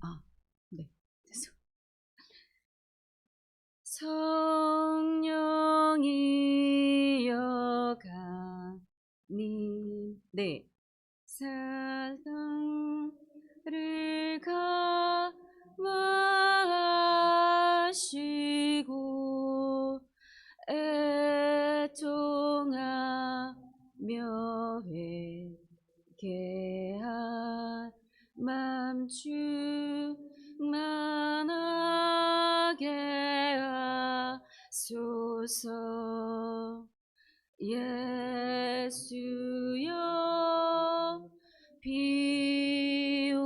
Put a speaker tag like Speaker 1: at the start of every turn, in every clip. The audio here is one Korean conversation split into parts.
Speaker 1: 아, 네. 죄송. 성령이여 가니 네. 사랑을 감화하시고 애통하며 회개할 맘 충만하게 하소서. 예수여 비오니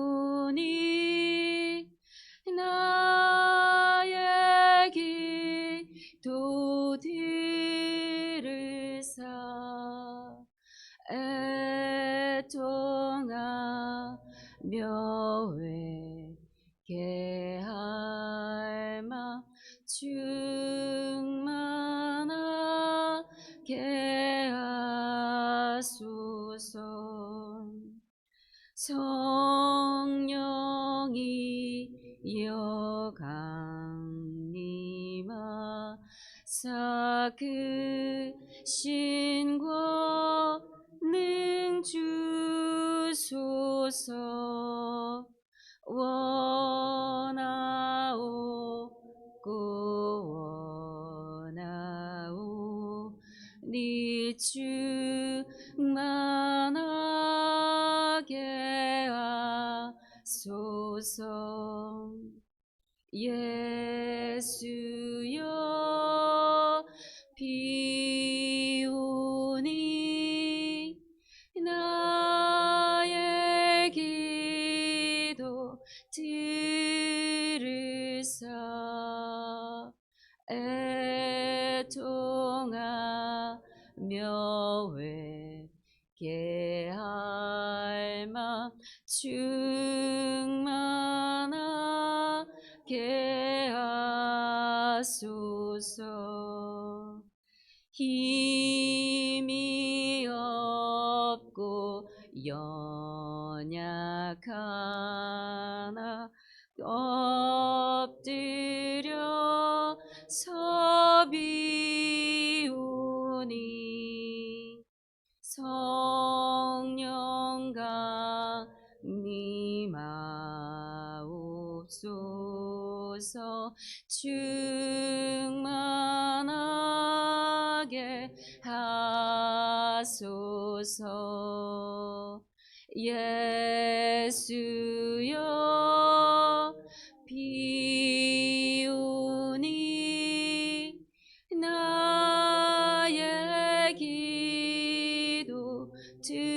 Speaker 1: 나의 기도 들으사 애통하며 회개할 맘 충만하게 하소서. 성령이 강림하사 그 신권능 주소서. 원하옵니 충만하게 하소서. 예수여 비오니 나의 기도 들으사 애통하며 회개할 맘 충만하게 하소서. 힘이 없고 연약하나 엎드려 서비우니 성령 강림하옵소서. 충만하게 하소서. 예수여 비오니 나의 기도 들으사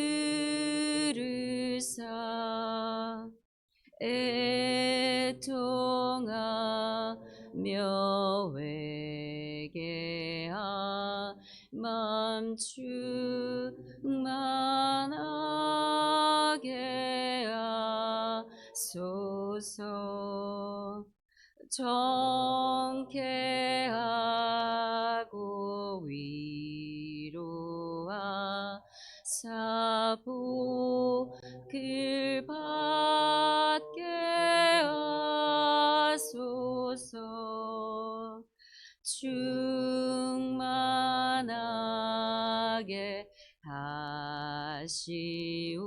Speaker 1: 애통하며 회개할 맘 충만하게 하소서. 정케하고 위로하사 복을 받게 하소서. 충만하게 하시오니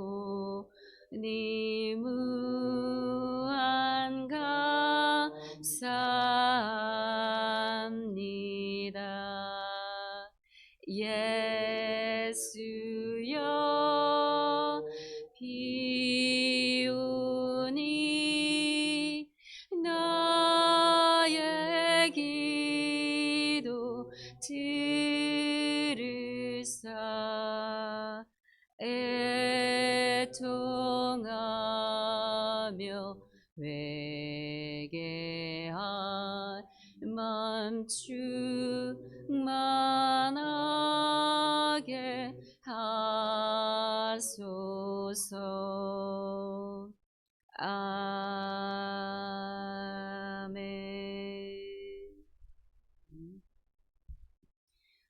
Speaker 1: 무한 감사합니다. 예수여 비오니 나의 기도 들으사 애통하며 회개할 맘 충만하게 하소서. 아멘.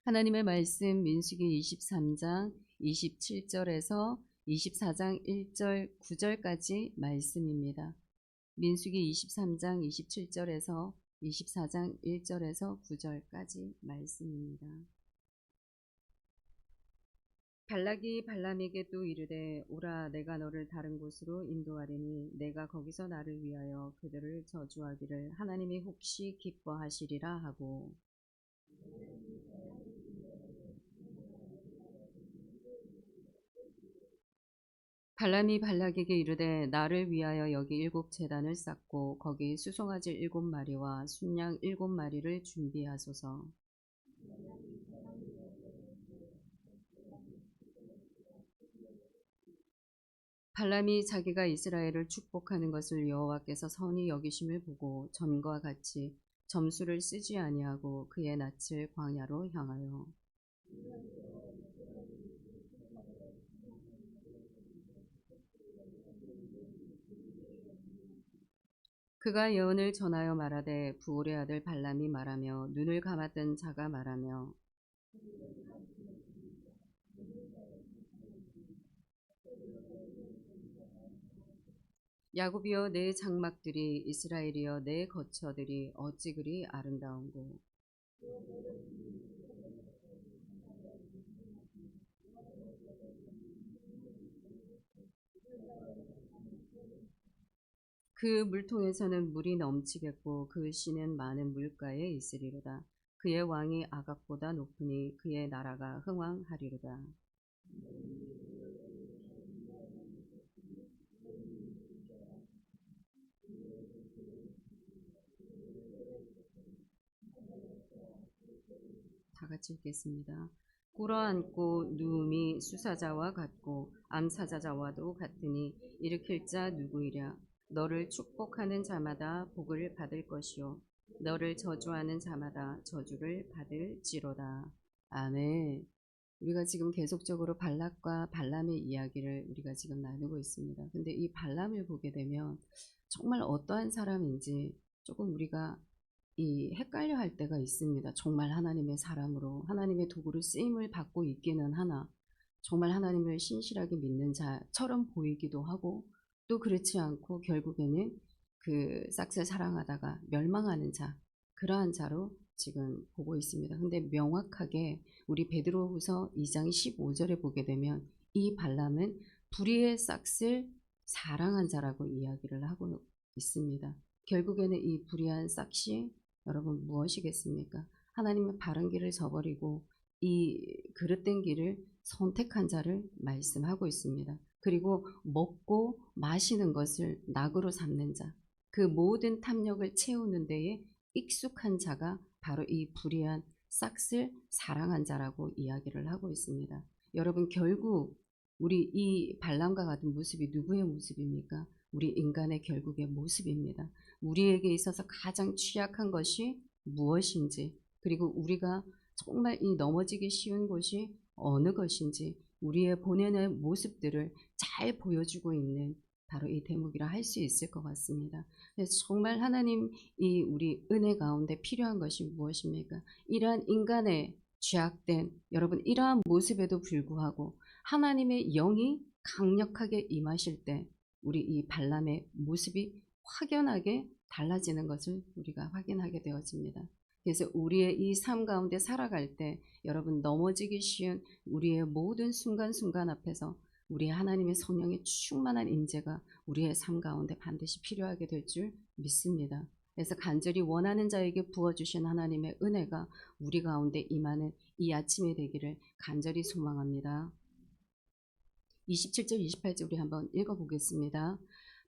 Speaker 1: 하나님의 말씀 민수기 23장 27절에서 24장 1절 9절까지 말씀입니다. 민수기 23장 27절에서 24장 1절에서 9절까지 말씀입니다. 발락이 발람에게 또 이르되 오라 내가 너를 다른 곳으로 인도하리니 내가 거기서 나를 위하여 그들을 저주하기를 하나님이 혹시 기뻐하시리라 하고 발람이 발락에게 이르되 나를 위하여 여기 7제단을 쌓고 거기 수송아지 7마리와 순양 7마리를 준비하소서. 발람이 자기가 이스라엘을 축복하는 것을 여호와께서 선히 여기심을 보고 전과 같이 점수를 쓰지 아니하고 그의 낯을 광야로 향하여 그가 예언을 전하여 말하되 부올의 아들 발람이 말하며 눈을 감았던 자가 말하며 야곱이여 내 장막들이 이스라엘이여 내 거처들이 어찌 그리 아름다운고 그 물통에서는 물이 넘치겠고 그 씨는 많은 물가에 있으리로다. 그의 왕이 아각보다 높으니 그의 나라가 흥왕하리로다. 다 같이 읽겠습니다. 꿇어앉고 누움이 수사자와 같고 암사자와도 같으니 일으킬 자 누구이랴. 너를 축복하는 자마다 복을 받을 것이요 너를 저주하는 자마다 저주를 받을지로다. 아멘. 우리가 지금 계속적으로 발락과 발람의 이야기를 우리가 지금 나누고 있습니다. 근데 이 발람을 보게 되면 정말 어떠한 사람인지 조금 우리가 이 헷갈려 할 때가 있습니다. 정말 하나님의 사람으로 하나님의 도구로 쓰임을 받고 있기는 하나 정말 하나님을 신실하게 믿는 자처럼 보이기도 하고 또 그렇지 않고 결국에는 그 싹을 사랑하다가 멸망하는 자 그러한 자로 지금 보고 있습니다. 근데 명확하게 우리 베드로후서 2장 15절에 보게 되면 이 발람은 불의의 싹을 사랑한 자라고 이야기를 하고 있습니다. 결국에는 이 불의한 싹이 여러분 무엇이겠습니까? 하나님의 바른 길을 저버리고 이 그릇된 길을 선택한 자를 말씀하고 있습니다. 그리고 먹고 마시는 것을 낙으로 삼는 자, 그 모든 탐욕을 채우는 데에 익숙한 자가 바로 이 불의한 싹을 사랑한 자라고 이야기를 하고 있습니다. 여러분 결국 우리 이 발람과 같은 모습이 누구의 모습입니까? 우리 인간의 결국의 모습입니다. 우리에게 있어서 가장 취약한 것이 무엇인지 그리고 우리가 정말 이 넘어지기 쉬운 곳이 어느 것인지 우리의 본연의 모습들을 잘 보여주고 있는 바로 이 대목이라 할 수 있을 것 같습니다. 그래서 정말 하나님 이 우리 은혜 가운데 필요한 것이 무엇입니까? 이러한 인간의 죄악된 여러분 이러한 모습에도 불구하고 하나님의 영이 강력하게 임하실 때 우리 이 발람의 모습이 확연하게 달라지는 것을 우리가 확인하게 되어집니다. 그래서 우리의 이 삶 가운데 살아갈 때 여러분 넘어지기 쉬운 우리의 모든 순간순간 앞에서 우리 하나님의 성령의 충만한 임재가 우리의 삶 가운데 반드시 필요하게 될 줄 믿습니다. 그래서 간절히 원하는 자에게 부어주신 하나님의 은혜가 우리 가운데 임하는 이 아침이 되기를 간절히 소망합니다. 27절 28절 우리 한번 읽어보겠습니다.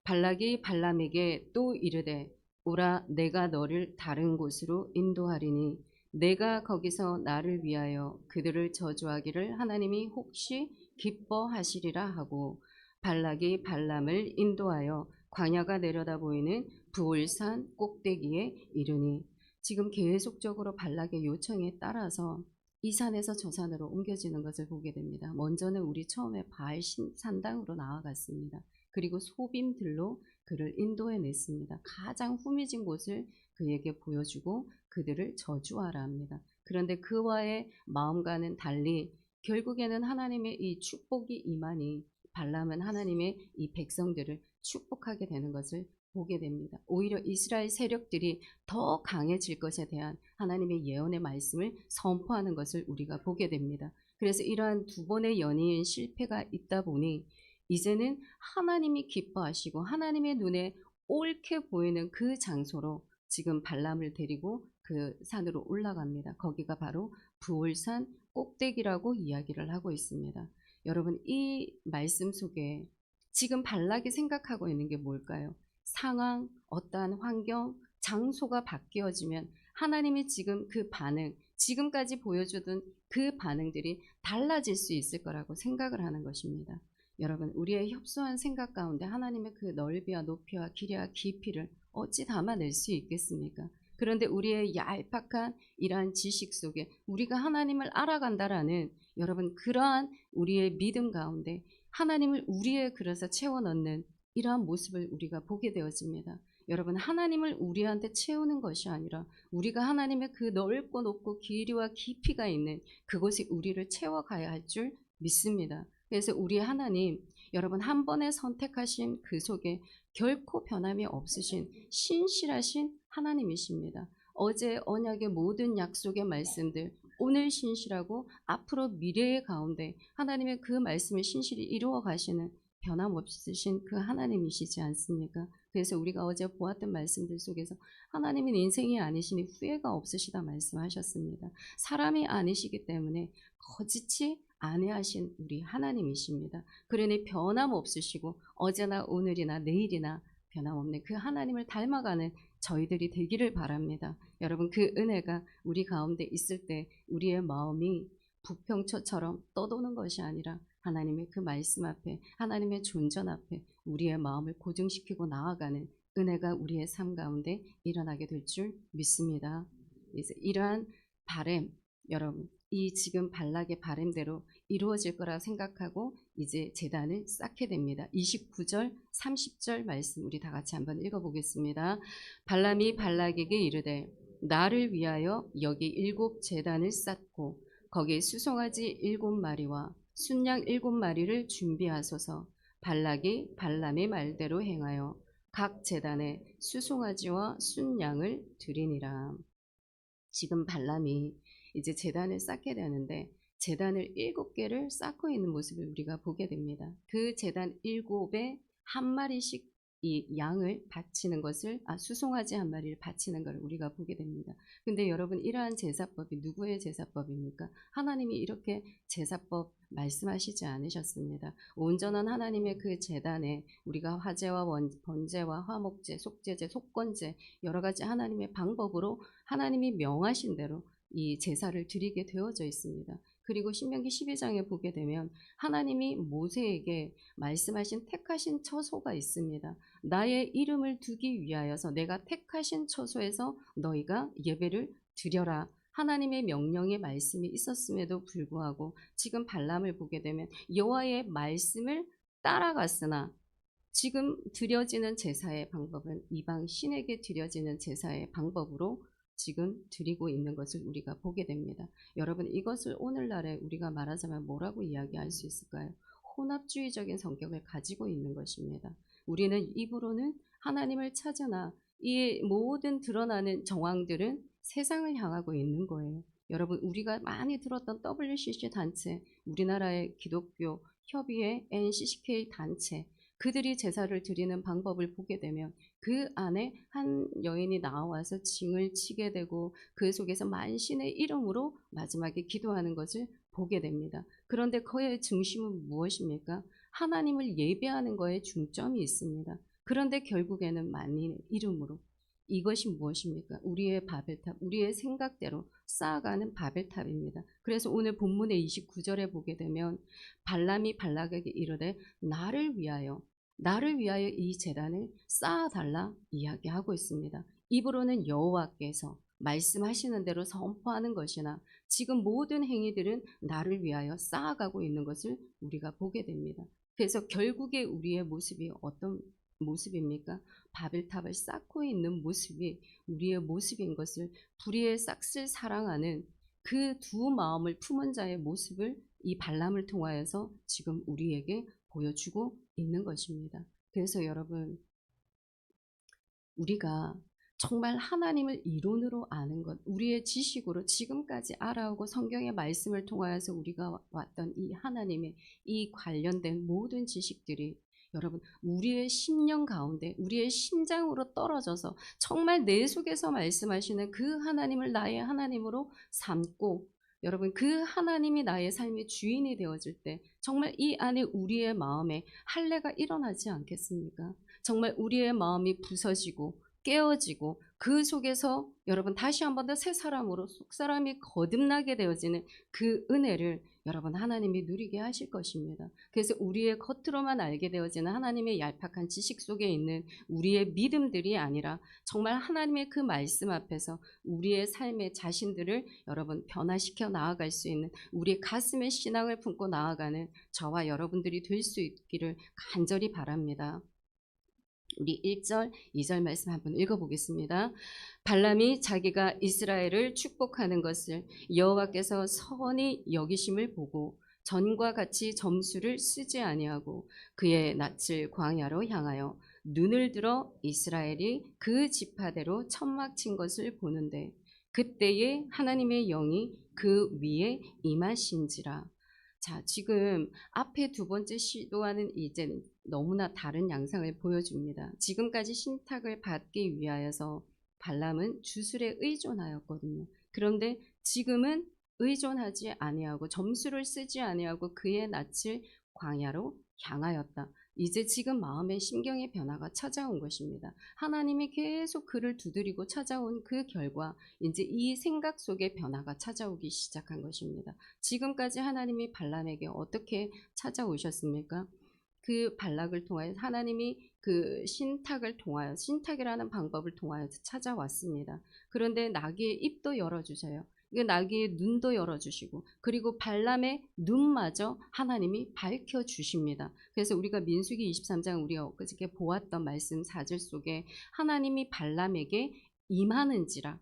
Speaker 1: 발락이 발람에게 또 이르되 오라 내가 너를 다른 곳으로 인도하리니 내가 거기서 나를 위하여 그들을 저주하기를 하나님이 혹시 기뻐하시리라 하고 발락이 발람을 인도하여 광야가 내려다 보이는 부올산 꼭대기에 이르니 지금 계속적으로 발락의 요청에 따라서 이 산에서 저 산으로 옮겨지는 것을 보게 됩니다. 먼저는 우리 처음에 바알 산당으로 나아갔습니다. 그리고 소빔들로 그를 인도해 냈습니다. 가장 후미진 곳을 그에게 보여주고 그들을 저주하라 합니다. 그런데 그와의 마음과는 달리 결국에는 하나님의 이 축복이 임하니 발람은 하나님의 이 백성들을 축복하게 되는 것을 보게 됩니다. 오히려 이스라엘 세력들이 더 강해질 것에 대한 하나님의 예언의 말씀을 선포하는 것을 우리가 보게 됩니다. 그래서 이러한 두 번의 연이은 실패가 있다 보니 이제는 하나님이 기뻐하시고 하나님의 눈에 옳게 보이는 그 장소로 지금 발람을 데리고 그 산으로 올라갑니다. 거기가 바로 부올산 꼭대기라고 이야기를 하고 있습니다. 여러분, 이 말씀 속에 지금 발락이 생각하고 있는 게 뭘까요? 상황, 어떠한 환경, 장소가 바뀌어지면 하나님이 지금 그 반응, 지금까지 보여주던 그 반응들이 달라질 수 있을 거라고 생각을 하는 것입니다. 여러분, 우리의 협소한 생각 가운데 하나님의 그 넓이와 높이와 길이와 깊이를 어찌 담아낼 수 있겠습니까? 그런데 우리의 얄팍한 이러한 지식 속에 우리가 하나님을 알아간다라는 여러분 그러한 우리의 믿음 가운데 하나님을 우리의 그릇에 채워 넣는 이러한 모습을 우리가 보게 되어집니다. 여러분, 하나님을 우리한테 채우는 것이 아니라 우리가 하나님의 그 넓고 높고 길이와 깊이가 있는 그곳에 우리를 채워가야 할 줄 믿습니다. 그래서 우리 하나님, 여러분 한 번에 선택하신 그 속에 결코 변함이 없으신 신실하신 하나님이십니다. 어제 언약의 모든 약속의 말씀들 오늘 신실하고 앞으로 미래의 가운데 하나님의 그 말씀을 신실히 이루어 가시는 변함없으신 그 하나님이시지 않습니까? 그래서 우리가 어제 보았던 말씀들 속에서 하나님은 인생이 아니시니 후회가 없으시다 말씀하셨습니다. 사람이 아니시기 때문에 거짓이 아니하신 우리 하나님이십니다. 그러니 변함없으시고 어제나 오늘이나 내일이나 변함없는 그 하나님을 닮아가는 저희들이 되기를 바랍니다. 여러분, 그 은혜가 우리 가운데 있을 때 우리의 마음이 부평초처럼 떠도는 것이 아니라 하나님의 그 말씀 앞에 하나님의 존전 앞에 우리의 마음을 고정시키고 나아가는 은혜가 우리의 삶 가운데 일어나게 될 줄 믿습니다. 그래서 이러한 바램, 여러분 이 지금 발락의 바램대로 이루어질 거라 생각하고 이제 제단을 쌓게 됩니다. 29절 30절 말씀 우리 다 같이 한번 읽어보겠습니다. 발람이 발락에게 이르되 나를 위하여 여기 7 제단을 쌓고 거기에 수송아지 7마리와 순양 7마리를 준비하소서. 발락이 발람의 말대로 행하여 각 제단에 수송아지와 순양을 드리니라. 지금 발람이 이제 제단을 쌓게 되는데 제단을 7개를 쌓고 있는 모습을 우리가 보게 됩니다. 그 제단 7에 한 마리씩 이 양을 바치는 것을 수송아지 한 마리를 바치는 것을 우리가 보게 됩니다. 근데 여러분 이러한 제사법이 누구의 제사법입니까? 하나님이 이렇게 제사법 말씀하시지 않으셨습니다. 온전한 하나님의 그 제단에 우리가 화제와 번제와 화목제, 속제제, 속건제 여러 가지 하나님의 방법으로 하나님이 명하신 대로 이 제사를 드리게 되어져 있습니다. 그리고 신명기 12장에 보게 되면 하나님이 모세에게 말씀하신 택하신 처소가 있습니다. 나의 이름을 두기 위하여서 내가 택하신 처소에서 너희가 예배를 드려라. 하나님의 명령의 말씀이 있었음에도 불구하고 지금 발람을 보게 되면 여호와의 말씀을 따라갔으나 지금 드려지는 제사의 방법은 이방 신에게 드려지는 제사의 방법으로 지금 드리고 있는 것을 우리가 보게 됩니다. 여러분 이것을 오늘날에 우리가 말하자면 뭐라고 이야기할 수 있을까요? 혼합주의적인 성격을 가지고 있는 것입니다. 우리는 입으로는 하나님을 찾으나 이 모든 드러나는 정황들은 세상을 향하고 있는 거예요. 여러분 우리가 많이 들었던 WCC 단체, 우리나라의 기독교 협의회 NCCK 단체 그들이 제사를 드리는 방법을 보게 되면 그 안에 한 여인이 나와서 징을 치게 되고 그 속에서 만신의 이름으로 마지막에 기도하는 것을 보게 됩니다. 그런데 그의 중심은 무엇입니까? 하나님을 예배하는 거에 중점이 있습니다. 그런데 결국에는 만인의 이름으로 이것이 무엇입니까? 우리의 바벨탑, 우리의 생각대로 쌓아가는 바벨탑입니다. 그래서 오늘 본문의 29절에 보게 되면 발람이 발락에게 이르되 나를 위하여 이 제단을 쌓아달라 이야기하고 있습니다. 입으로는 여호와께서 말씀하시는 대로 선포하는 것이나 지금 모든 행위들은 나를 위하여 쌓아가고 있는 것을 우리가 보게 됩니다. 그래서 결국에 우리의 모습이 어떤 모습입니까? 바벨탑을 쌓고 있는 모습이 우리의 모습인 것을 불의의 싹을 사랑하는 그 두 마음을 품은 자의 모습을 이 발람을 통하여서 지금 우리에게 보여주고 있는 것입니다. 그래서 여러분 우리가 정말 하나님을 이론으로 아는 것, 우리의 지식으로 지금까지 알아오고 성경의 말씀을 통하여서 우리가 왔던 이 하나님의 이 관련된 모든 지식들이 여러분 우리의 심령 가운데 우리의 심장으로 떨어져서 정말 내 속에서 말씀하시는 그 하나님을 나의 하나님으로 삼고 여러분 그 하나님이 나의 삶의 주인이 되어질 때 정말 이 안에 우리의 마음에 할례가 일어나지 않겠습니까? 정말 우리의 마음이 부서지고 깨어지고 그 속에서 여러분 다시 한 번 더 새 사람으로 속사람이 거듭나게 되어지는 그 은혜를 여러분 하나님이 누리게 하실 것입니다. 그래서 우리의 겉으로만 알게 되어지는 하나님의 얄팍한 지식 속에 있는 우리의 믿음들이 아니라 정말 하나님의 그 말씀 앞에서 우리의 삶의 자신들을 여러분 변화시켜 나아갈 수 있는 우리의 가슴에 신앙을 품고 나아가는 저와 여러분들이 될 수 있기를 간절히 바랍니다. 우리 1절, 2절 말씀 한번 읽어보겠습니다. 발람이 자기가 이스라엘을 축복하는 것을 여호와께서 선히 여기심을 보고 전과 같이 점수를 쓰지 아니하고 그의 낯을 광야로 향하여 눈을 들어 이스라엘이 그 지파대로 천막 친 것을 보는데 그때에 하나님의 영이 그 위에 임하신지라. 자, 지금 앞에 두 번째 시도하는 이제는 너무나 다른 양상을 보여줍니다. 지금까지 신탁을 받기 위하여서 발람은 주술에 의존하였거든요. 그런데 지금은 의존하지 아니하고 점수를 쓰지 아니하고 그의 낯을 광야로 향하였다. 이제 지금 마음의 심경의 변화가 찾아온 것입니다. 하나님이 계속 그를 두드리고 찾아온 그 결과 이제 이 생각 속에 변화가 찾아오기 시작한 것입니다. 지금까지 하나님이 발람에게 어떻게 찾아오셨습니까? 그 발락을 통하여 하나님이 그 신탁을 통하여 신탁이라는 방법을 통하여 찾아왔습니다. 그런데 나귀의 입도 열어주세요. 그 나귀의 눈도 열어주시고 그리고 발람의 눈마저 하나님이 밝혀주십니다. 그래서 우리가 민수기 23장 우리가 엊그저께 보았던 말씀 4절 속에 하나님이 발람에게 임하는지라.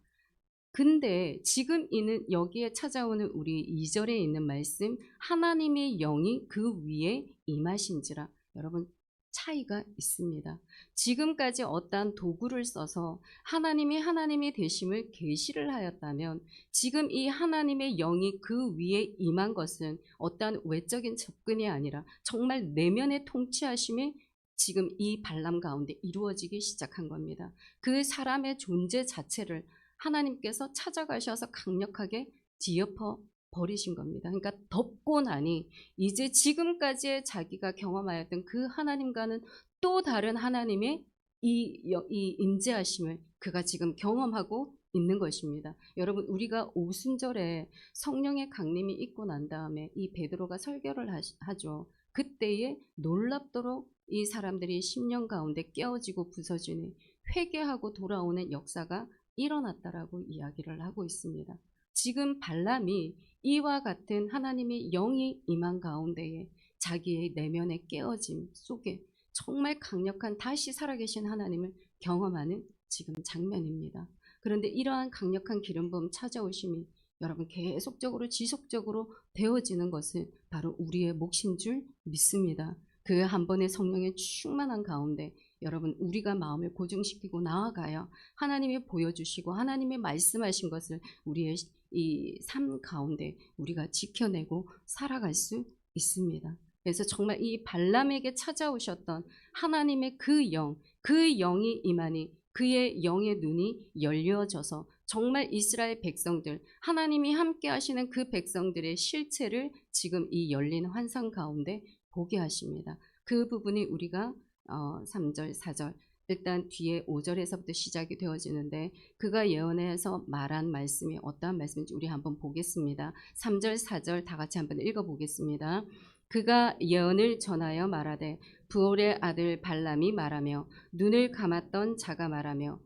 Speaker 1: 근데 지금 이는 여기에 찾아오는 우리 2절에 있는 말씀 하나님의 영이 그 위에 임하신지라. 여러분 차이가 있습니다. 지금까지 어떠한 도구를 써서 하나님이 되심을 계시를 하였다면 지금 이 하나님의 영이 그 위에 임한 것은 어떠한 외적인 접근이 아니라 정말 내면의 통치하심이 지금 이 발람 가운데 이루어지기 시작한 겁니다. 그 사람의 존재 자체를 하나님께서 찾아가셔서 강력하게 뒤엎어 버리신 겁니다. 그러니까 덮고 나니 이제 지금까지의 자기가 경험하였던 그 하나님과는 또 다른 하나님의 이 임재하심을 그가 지금 경험하고 있는 것입니다. 여러분 우리가 오순절에 성령의 강림이 있고 난 다음에 이 베드로가 설교를 하죠. 그때에 놀랍도록 이 사람들이 10년 가운데 깨어지고 부서지니 회개하고 돌아오는 역사가 일어났다라고 이야기를 하고 있습니다. 지금 발람이 이와 같은 하나님의 영이 임한 가운데에 자기의 내면의 깨어짐 속에 정말 강력한 다시 살아계신 하나님을 경험하는 지금 장면입니다. 그런데 이러한 강력한 기름 부음 찾아오심이 여러분 계속적으로 지속적으로 되어지는 것은 바로 우리의 몫인 줄 믿습니다. 그 한 번의 성령의 충만한 가운데 여러분 우리가 마음을 고정시키고 나아가야 하나님이 보여주시고 하나님이 말씀하신 것을 우리의 이 삶 가운데 우리가 지켜내고 살아갈 수 있습니다. 그래서 정말 이 발람에게 찾아오셨던 하나님의 그 영, 그 영이 임하니 그의 영의 눈이 열려져서 정말 이스라엘 백성들, 하나님이 함께 하시는 그 백성들의 실체를 지금 이 열린 환상 가운데 보게 하십니다. 그 부분이 우리가 3절, 4절 일단 뒤에 5절에서부터 시작이 되어지는데 그가 예언해서 말한 말씀이 어떠한 말씀인지 우리 한번 보겠습니다. 3절, 4절 다 같이 한번 읽어보겠습니다. 그가 예언을 전하여 말하되 부올의 아들 발람이 말하며 눈을 감았던 자가 말하며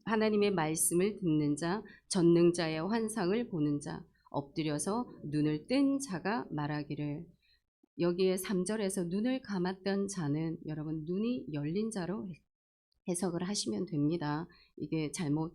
Speaker 1: 하나님의 말씀을 듣는 자, 전능자의 환상을 보는 자, 엎드려서 눈을 뜬 자가 말하기를. 여기에 3절에서 눈을 감았던 자는 여러분 눈이 열린 자로 해석을 하시면 됩니다. 이게 잘못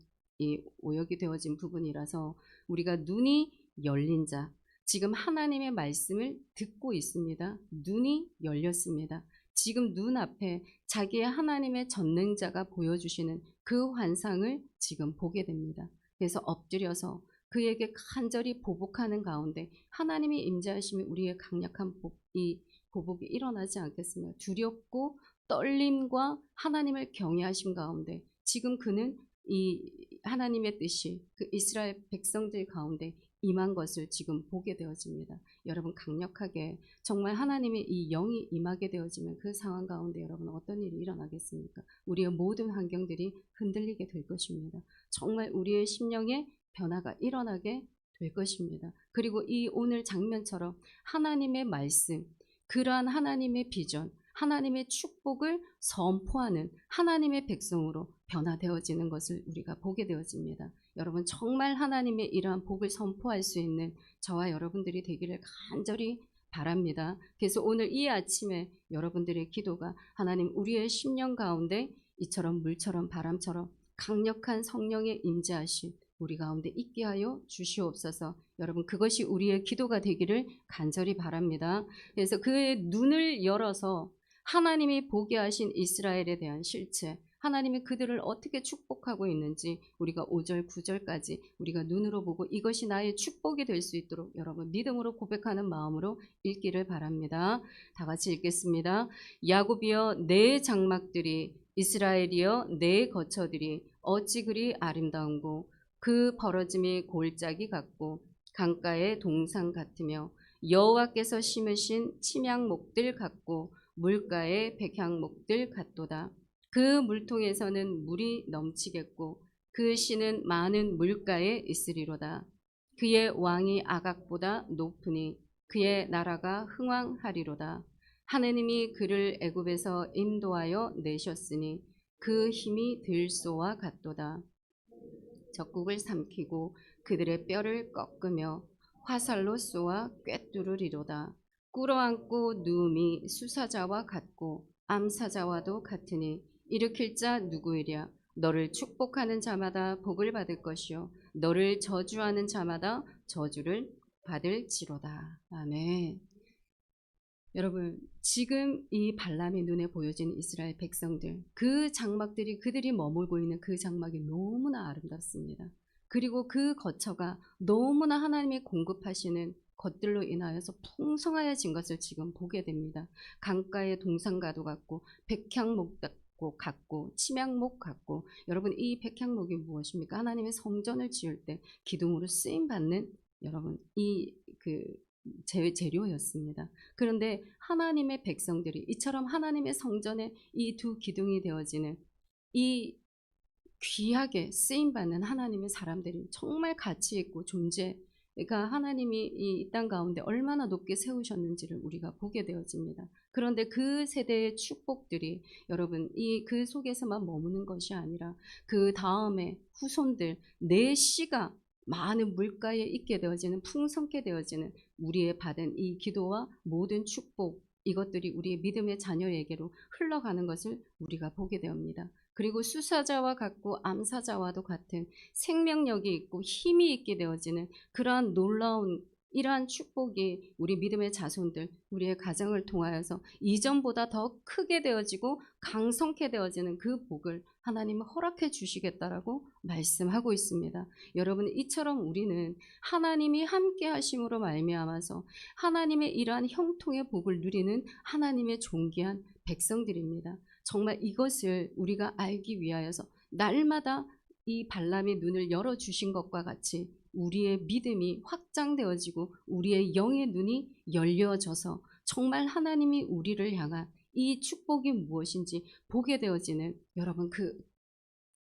Speaker 1: 오역이 되어진 부분이라서 우리가 눈이 열린 자, 지금 하나님의 말씀을 듣고 있습니다. 눈이 열렸습니다. 지금 눈앞에 자기의 하나님의 전능자가 보여주시는 그 환상을 지금 보게 됩니다. 그래서 엎드려서 그에게 간절히 보복하는 가운데 하나님이 임재하시면 우리의 강력한 이 보복이 일어나지 않겠습니까? 두렵고 떨림과 하나님을 경외하심 가운데 지금 그는 이 하나님의 뜻이 그 이스라엘 백성들 가운데 임한 것을 지금 보게 되어집니다. 여러분 강력하게 정말 하나님의 이 영이 임하게 되어지면 그 상황 가운데 여러분 어떤 일이 일어나겠습니까? 우리의 모든 환경들이 흔들리게 될 것입니다. 정말 우리의 심령에 변화가 일어나게 될 것입니다. 그리고 이 오늘 장면처럼 하나님의 말씀, 그러한 하나님의 비전, 하나님의 축복을 선포하는 하나님의 백성으로 변화되어지는 것을 우리가 보게 되어집니다. 여러분 정말 하나님의 이러한 복을 선포할 수 있는 저와 여러분들이 되기를 간절히 바랍니다. 그래서 오늘 이 아침에 여러분들의 기도가 하나님 우리의 심령 가운데 이처럼 물처럼 바람처럼 강력한 성령의 임재하심 우리 가운데 있게 하여 주시옵소서. 여러분 그것이 우리의 기도가 되기를 간절히 바랍니다. 그래서 그의 눈을 열어서 하나님이 보게 하신 이스라엘에 대한 실체, 하나님이 그들을 어떻게 축복하고 있는지 우리가 5절 9절까지 우리가 눈으로 보고 이것이 나의 축복이 될 수 있도록 여러분 믿음으로 고백하는 마음으로 읽기를 바랍니다. 다 같이 읽겠습니다. 야곱이여 내 장막들이, 이스라엘이여 내 거처들이 어찌 그리 아름다운고 그 벌어짐이 골짜기 같고 강가의 동상 같으며 여호와께서 심으신 침향목들 같고 물가의 백향목들 같도다. 그 물통에서는 물이 넘치겠고 그 씨는 많은 물가에 있으리로다. 그의 왕이 아각보다 높으니 그의 나라가 흥왕하리로다. 하느님이 그를 애굽에서 인도하여 내셨으니 그 힘이 들소와 같도다. 적국을 삼키고 그들의 뼈를 꺾으며 화살로 쏘아 꿰뚫으리로다. 꿇어앉고 누움이 수사자와 같고 암사자와도 같으니 일으킬 자 누구이랴? 너를 축복하는 자마다 복을 받을 것이요 너를 저주하는 자마다 저주를 받을지로다. 아멘. 여러분 지금 이 발람의 눈에 보여지는 이스라엘 백성들 그 장막들이 그들이 머물고 있는 그 장막이 너무나 아름답습니다. 그리고 그 거처가 너무나 하나님이 공급하시는 것들로 인하여서 풍성하여진 것을 지금 보게 됩니다. 강가의 동산과도 같고 백향목 같고 침향목 같고 여러분 이 백향목이 무엇입니까? 하나님의 성전을 지을 때 기둥으로 쓰임 받는 여러분 이 재료였습니다. 그런데 하나님의 백성들이 이처럼 하나님의 성전에 이 두 기둥이 되어지는 이 귀하게 쓰임받는 하나님의 사람들이 정말 가치 있고 존재가 하나님이 이 땅 가운데 얼마나 높게 세우셨는지를 우리가 보게 되어집니다. 그런데 그 세대의 축복들이 여러분 이 그 속에서만 머무는 것이 아니라 그 다음에 후손들 내 씨가 많은 물가에 있게 되어지는 풍성케 되어지는 우리의 받은 이 기도와 모든 축복 이것들이 우리의 믿음의 자녀에게로 흘러가는 것을 우리가 보게 되옵니다. 그리고 수사자와 같고 암사자와도 같은 생명력이 있고 힘이 있게 되어지는 그러한 놀라운 이러한 축복이 우리 믿음의 자손들 우리의 가정을 통하여서 이전보다 더 크게 되어지고 강성케 되어지는 그 복을 하나님은 허락해 주시겠다라고 말씀하고 있습니다. 여러분 이처럼 우리는 하나님이 함께 하심으로 말미암아서 하나님의 이러한 형통의 복을 누리는 하나님의 존귀한 백성들입니다. 정말 이것을 우리가 알기 위하여서 날마다 이 발람의 눈을 열어주신 것과 같이 우리의 믿음이 확장되어지고 우리의 영의 눈이 열려져서 정말 하나님이 우리를 향한 이 축복이 무엇인지 보게 되어지는 여러분 그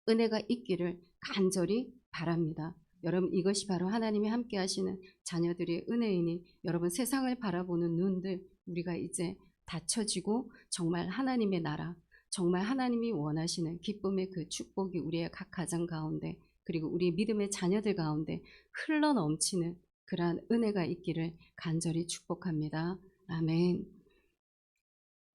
Speaker 1: 은혜가 있기를 간절히 바랍니다. 여러분 이것이 바로 하나님이 함께 하시는 자녀들의 은혜이니 여러분 세상을 바라보는 눈들 우리가 이제 닫혀지고 정말 하나님의 나라 정말 하나님이 원하시는 기쁨의 그 축복이 우리의 각 가정 가운데 그리고 우리 믿음의 자녀들 가운데 흘러넘치는 그러한 은혜가 있기를 간절히 축복합니다. 아멘.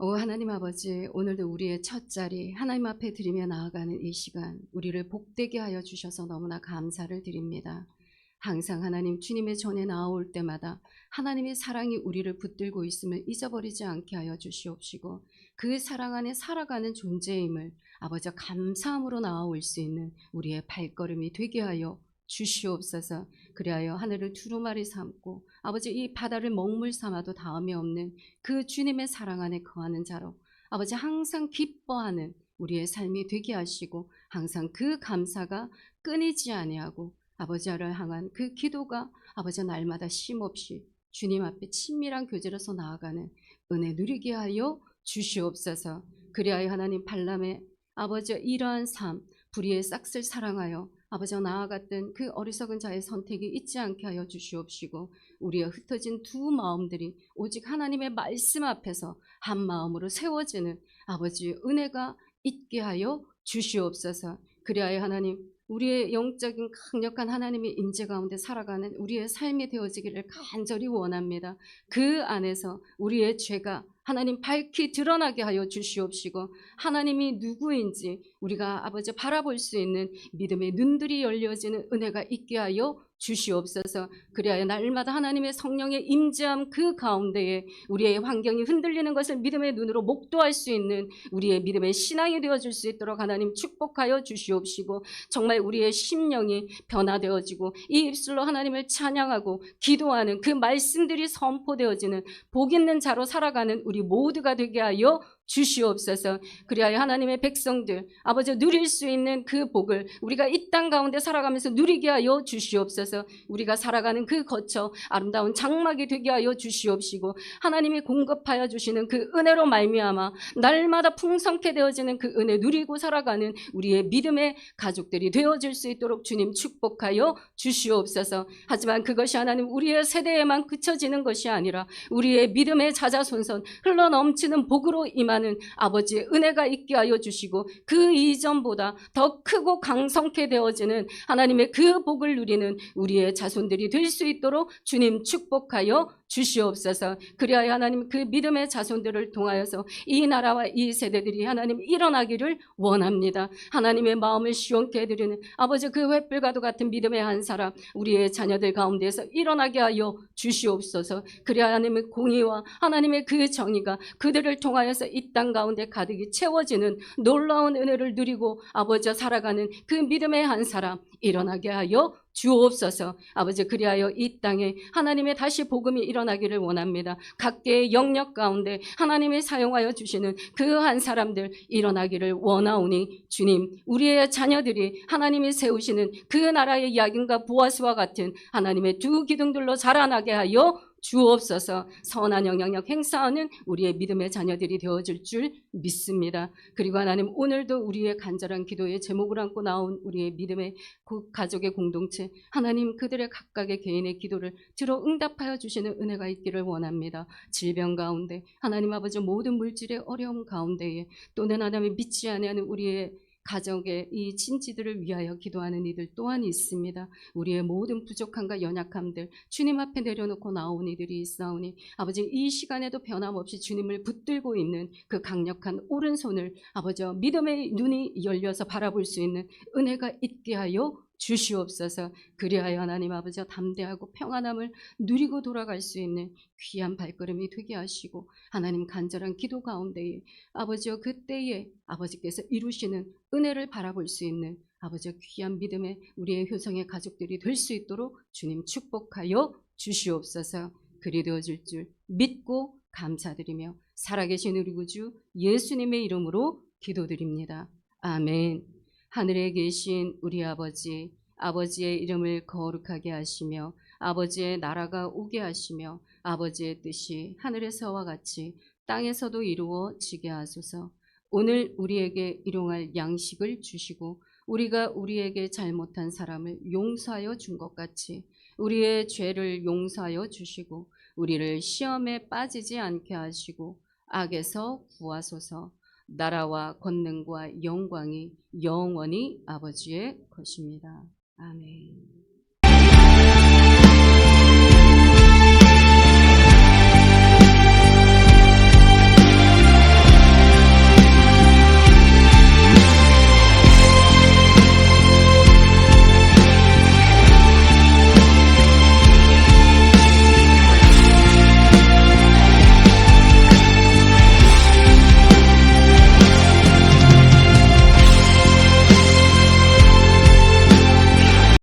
Speaker 1: 오 하나님 아버지 오늘도 우리의 첫 자리 하나님 앞에 드리며 나아가는 이 시간 우리를 복되게 하여 주셔서 너무나 감사를 드립니다. 항상 하나님 주님의 전에 나아올 때마다 하나님의 사랑이 우리를 붙들고 있음을 잊어버리지 않게 하여 주시옵시고, 그 사랑 안에 살아가는 존재임을 아버지 감사함으로 나아올 수 있는 우리의 발걸음이 되게 하여 주시옵소서. 그리하여 하늘을 두루마리 삼고 아버지 이 바다를 먹물 삼아도 다음이 없는 그 주님의 사랑 안에 거하는 자로 아버지 항상 기뻐하는 우리의 삶이 되게 하시고, 항상 그 감사가 끊이지 아니하고 아버지를 향한 그 기도가 아버지 날마다 쉼없이 주님 앞에 친밀한 교제로서 나아가는 은혜 누리게 하여 주시옵소서. 그리하여 하나님 발람의 아버지 이러한 삶, 불의의 싹을 사랑하여 아버지와 나아갔던 그 어리석은 자의 선택이 잊지 않게 하여 주시옵시고, 우리의 흩어진 두 마음들이 오직 하나님의 말씀 앞에서 한 마음으로 세워지는 아버지의 은혜가 있게 하여 주시옵소서. 그리하여 하나님 우리의 영적인 강력한 하나님의 임재 가운데 살아가는 우리의 삶이 되어지기를 간절히 원합니다. 그 안에서 우리의 죄가 하나님 밝히 드러나게 하여 주시옵시고, 하나님이 누구인지 우리가 아버지 바라볼 수 있는 믿음의 눈들이 열려지는 은혜가 있게 하여 주시옵소서. 그리하여 날마다 하나님의 성령의 임재함 그 가운데에 우리의 환경이 흔들리는 것을 믿음의 눈으로 목도할 수 있는 우리의 믿음의 신앙이 되어줄 수 있도록 하나님 축복하여 주시옵시고, 정말 우리의 심령이 변화되어지고 이 입술로 하나님을 찬양하고 기도하는 그 말씀들이 선포되어지는 복 있는 자로 살아가는 우리 모두가 되게 하여 주시옵소서. 그리하여 하나님의 백성들 아버지 누릴 수 있는 그 복을 우리가 이 땅 가운데 살아가면서 누리게 하여 주시옵소서. 우리가 살아가는 그 거처 아름다운 장막이 되게 하여 주시옵시고, 하나님이 공급하여 주시는 그 은혜로 말미암아 날마다 풍성케 되어지는 그 은혜 누리고 살아가는 우리의 믿음의 가족들이 되어질 수 있도록 주님 축복하여 주시옵소서. 하지만 그것이 하나님 우리의 세대에만 그쳐지는 것이 아니라 우리의 믿음의 자자손손 흘러넘치는 복으로 임하는 아버지의 은혜가 있게 하여 주시고, 그 이전보다 더 크고 강성케 되어지는 하나님의 그 복을 누리는 우리의 자손들이 될 수 있도록 주님 축복하여 주시옵소서. 그리하여 하나님 그 믿음의 자손들을 통하여서 이 나라와 이 세대들이 하나님 일어나기를 원합니다. 하나님의 마음을 시원케 해드리는 아버지 그 횃불과도 같은 믿음의 한 사람 우리의 자녀들 가운데서 일어나게 하여 주시옵소서. 그리하여 하나님의 공의와 하나님의 그 정의가 그들을 통하여서 이 땅 가운데 가득히 채워지는 놀라운 은혜를 누리고 아버지와 살아가는 그 믿음의 한 사람 일어나게 하여 주옵소서. 아버지 그리하여 이 땅에 하나님의 다시 복음이 일어나기를 원합니다. 각계의 영역 가운데 하나님이 사용하여 주시는 그 한 사람들 일어나기를 원하오니 주님 우리의 자녀들이 하나님이 세우시는 그 나라의 야긴과 보아스와 같은 하나님의 두 기둥들로 자라나게 하여 주옵소서. 선한 영향력 행사하는 우리의 믿음의 자녀들이 되어줄 줄 믿습니다. 그리고 하나님 오늘도 우리의 간절한 기도의 제목을 안고 나온 우리의 믿음의 가족의 공동체 하나님 그들의 각각의 개인의 기도를 들어 응답하여 주시는 은혜가 있기를 원합니다. 질병 가운데 하나님 아버지 모든 물질의 어려움 가운데에 또는 하나님의 믿지 아니하는 우리의 가족의 이 친지들을 위하여 기도하는 이들 또한 있습니다. 우리의 모든 부족함과 연약함들 주님 앞에 내려놓고 나온 이들이 있사오니 아버지 이 시간에도 변함없이 주님을 붙들고 있는 그 강력한 오른손을 아버지 믿음의 눈이 열려서 바라볼 수 있는 은혜가 있게 하여 주시옵소서. 그리하여 하나님 아버지와 담대하고 평안함을 누리고 돌아갈 수 있는 귀한 발걸음이 되게 하시고, 하나님 간절한 기도 가운데에 아버지여 그때에 아버지께서 이루시는 은혜를 바라볼 수 있는 아버지의 귀한 믿음의 우리의 효성의 가족들이 될 수 있도록 주님 축복하여 주시옵소서. 그리 되어질 줄 믿고 감사드리며 살아계신 우리 구주 예수님의 이름으로 기도드립니다. 아멘. 하늘에 계신 우리 아버지, 아버지의 이름을 거룩하게 하시며 아버지의 나라가 오게 하시며 아버지의 뜻이 하늘에서와 같이 땅에서도 이루어지게 하소서. 오늘 우리에게 일용할 양식을 주시고 우리가 우리에게 잘못한 사람을 용서하여 준 것 같이 우리의 죄를 용서하여 주시고 우리를 시험에 빠지지 않게 하시고 악에서 구하소서. 나라와 권능과 영광이 영원히 아버지의 것입니다. 아멘.